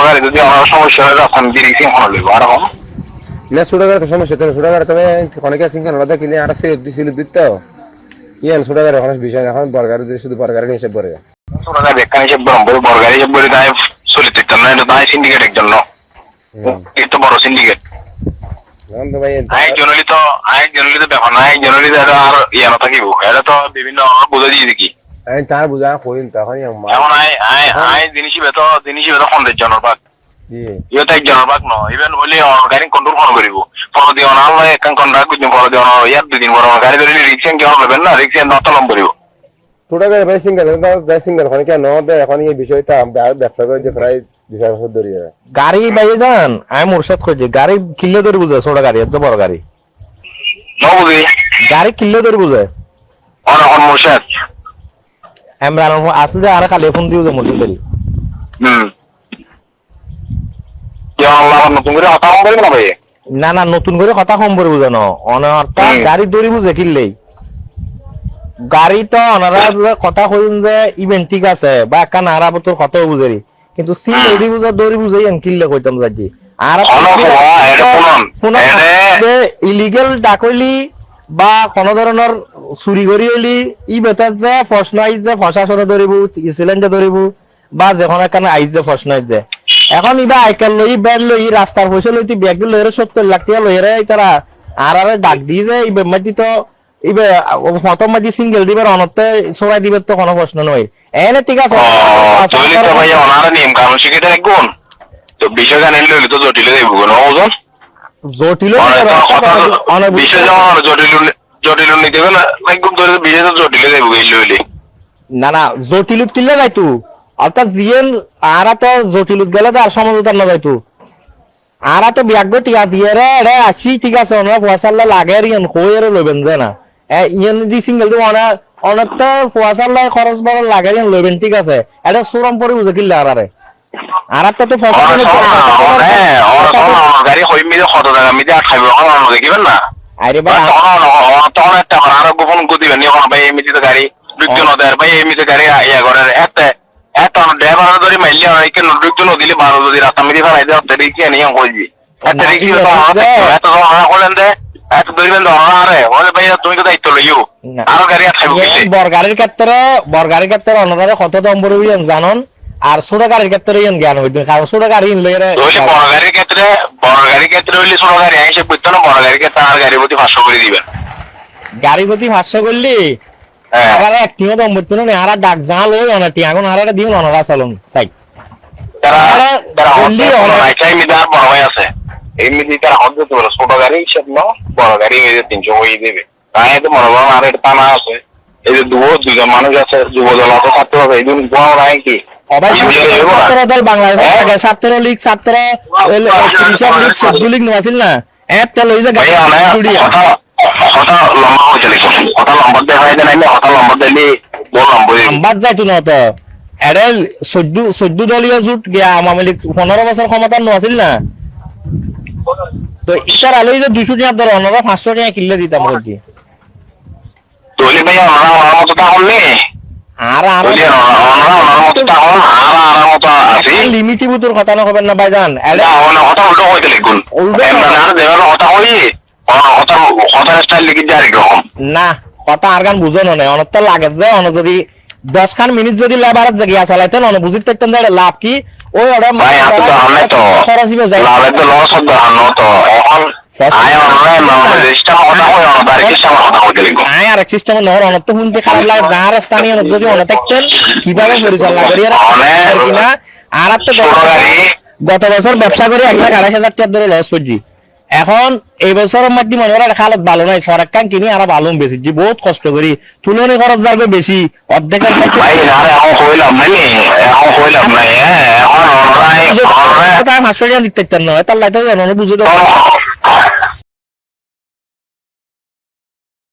গাড়ি যদি আমার সমস্যা হয় তখন ডিরেক্ট ফোন লইব আর এখন না ছোট গাড়ি সমস্যা তো ছোট গাড়ি তবে অনেকে আছে কেন ওটা কিনে আর ফেরত দিছিল দিত ইয়ান ছোট গাড়ি এখন বিষয় এখন বড় গাড়ি দিয়ে শুধু বড় গাড়ি হিসেবে পড়ে ছোট গাড়ি এখানে সে বড় গাড়ি সে বলে তাই চলিতে না এটা তাই সিন্ডিকেটের জন্য এটা বড় সিন্ডিকেট তো ভাই জেনারেলি তো ব্যাপার না জেনারেলি আর ইয়ানো থাকিব এটা তো বিভিন্ন বুঝাই দিয়ে দেখি আমি তার বুঝা কইন তখন এখন জিনিসই বেতো খন্দের জনের ভাগ ইয়েটা এক জনের ভাগ নয় ইভেন হলে গাড়ি কন্ট্রোল ফোন করিব ফোন দিয়ে না হলে এক কন্ট্রাক্ট করছি ফোন দিয়ে ইয়ার দুদিন বড় গাড়ি ধরে রিক্সা কেমন নেবেন না রিক্সা নতলম করিব ছোট গাড়ি ভাই সিঙ্গেল এখন কেন এখন এই বিষয়টা ব্যবসা করে যে প্রায় 2 বছর ধরে গাড়ি বাইরে যান আমি মোরসাদ করছি গাড়ি কিল্লে ধরে বুঝে ছোট গাড়ি এত বড় গাড়ি নবুঝি গাড়ি কিল্লে ধরে বুঝে অন মোরশেদ আমরা আছে যে আর খালি ফোন দিও যে মোরশেদ নতুন করে হতা কম না ভাই না নতুন করে কথা কম করে বুঝে না অনারটা গাড়ি দড়ি বুঝে কিনলেই গাড়ি তো অনারা কথা কইন যে ইভেন্ট ঠিক আছে বা একটা নারা তোর কত বুঝেরি কিন্তু সি দড়ি বুঝে কিনলে কইতাম যাচ্ছি আর ইলিগেল ডাকলি বা কোন ধরনের চুরি করি হইলি ই বেতার যে প্রশ্ন আইস যে প্রশাসনে ধরিব সিলেন্ডে ধরিব বা যখন এখানে আইস যে প্রশ্ন আইস যে এখন ইবা আইকাল লই ব্যাগ লই রাস্তার পয়সা লইতি ব্যাগ লই 70 লাখ টাকা লই তারা আর ডাক দিয়ে যে এই বেমাটি তো ইবে প্রথম মাঝি সিঙ্গেল দিবার অনতে সবাই দিবে তো কোনো প্রশ্ন নয় এনে ঠিক আছে তো ভাই ওনারা নিয়ম কানুন শিখে দেখুন তো বিষয় জানেন লইলে তো জটিল দেব না ওজন জটিল বিষয় জটিল নিতে হবে না একদম ধরে বিষয় তো জটিল দেব লইলে না জটিল কিনলে নাই তু অর্থাৎ জিএন আরা তো জটিল গেলে তো আর সমঝোতা না যাইতো আরা তো ব্যাগ টিয়া দিয়ে রে আসি ঠিক আছে ওনারা পয়সা লাগে আর ইয়ান কইরে লইবেন যে না ইয়ান দি সিঙ্গেল দি অনেক তো পয়সা খরচ বড় লাগে ইয়ান লইবেন ঠিক আছে এটা সুরম পরে বুঝে কিনলে আরারে আরা তো গাড়ি হই মিলে কত টাকা মিলে খাইব দেখিবেন না আরে ভাই তখন একটা আর গোপন দিবেন এখন ভাই এমনিতে তো গাড়ি দুজন ওদের ভাই এমনিতে গাড়ি ইয়া করে একটা ড্রাইভার ধরে মাইলে অনেকে দুজন দিলে 12 যদি রাস্তা মিলে ফেলাই দেয় তো রিক্সা নিয়ে কইজি একটা রিক্সা এত করেন দে এত ধরিবেন আরে বলে ভাই তুমি তো দায়িত্ব লইও আরো গাড়ি খাইব বড় গাড়ির ক্ষেত্রে অন্যরা কত দাম পড়বে জানেন আর ছোট গাড়ির ক্ষেত্রে জ্ঞান হইতো কারণ ছোট গাড়ি লইরে বড় গাড়ির ক্ষেত্রে হইলে ছোট গাড়ি আইসে বুঝতো না বড় গাড়ির ক্ষেত্রে আর গাড়ির প্রতি 500 করে দিবেন গাড়ি প্রতি 500 করলি আর একটিও দাম বুঝতো না আর ডাক জাল হই অনেকটি এখন আর একটা দিন অনরা চলুন চাই তারা বললি অনাইটাই মিদার বড় ভাই আছে এমনি তারা হচ্ছে তো ছোট গাড়ি হিসাব না বড় গাড়ি 300 হয়ে দেবে তাই তো মনে করেন আর একটা টানা আছে এই যে দুজন মানুষ আছে যুবদল আছে ছাত্র আছে এই দুজন বড় নাই কি দল বাংলাদেশ ছাত্র লীগ ছাত্র লীগ নছিল না একটা লই যে কথা লম্বা হয়েছে কথা লম্বা দেখা যায় না কথা লম্বা দিলে বড় লম্বা নাম্বার যাইতো না তো এটা 14 দলীয় জোট গিয়া আওয়ামী লীগ 15 বছর ক্ষমতা নছিল না তো ইটার আলোই যে 200 টাকা ধরে অন্যরা 500 টাকা কিনলে দিতাম বলছি তোলি ভাই আমার মতো তা হলনি আর লিমিটি বুতুর কথা না হবেন না ভাইজান এটা কথা উল্টো হইতে লিখুন আর দেওয়ার কথা হই কথা স্টাইল লিখি যায় এরকম না কথা আর গান বুঝো না অনেকটা লাগে যে অন যদি 10 খান মিনিট যদি লেবারের জায়গা চালাইতেন অন বুঝিতে পারতেন যে লাভ কি ওই ওটা ভাই আপনি তো আমি তো লাভের তো লস হতো না তো এখন সিস্টেম নহর অনত শুনতে খারাপ লাগে যার স্থানীয় যদি অন থাকতেন কিভাবে পরিচালনা করি কিনা আর তো গত বছর ব্যবসা করে 1,28,000 টাকা ধরে লস করছি এখন এই বছরের মধ্যে মনে হয় হালত ভালো নাই সরকার কিনি আর ভালো বেশি বহুত কষ্ট করি তুলনি খরচ যাবে বেশি অর্ধেকের দিতে নয় তার লাইতে বুঝে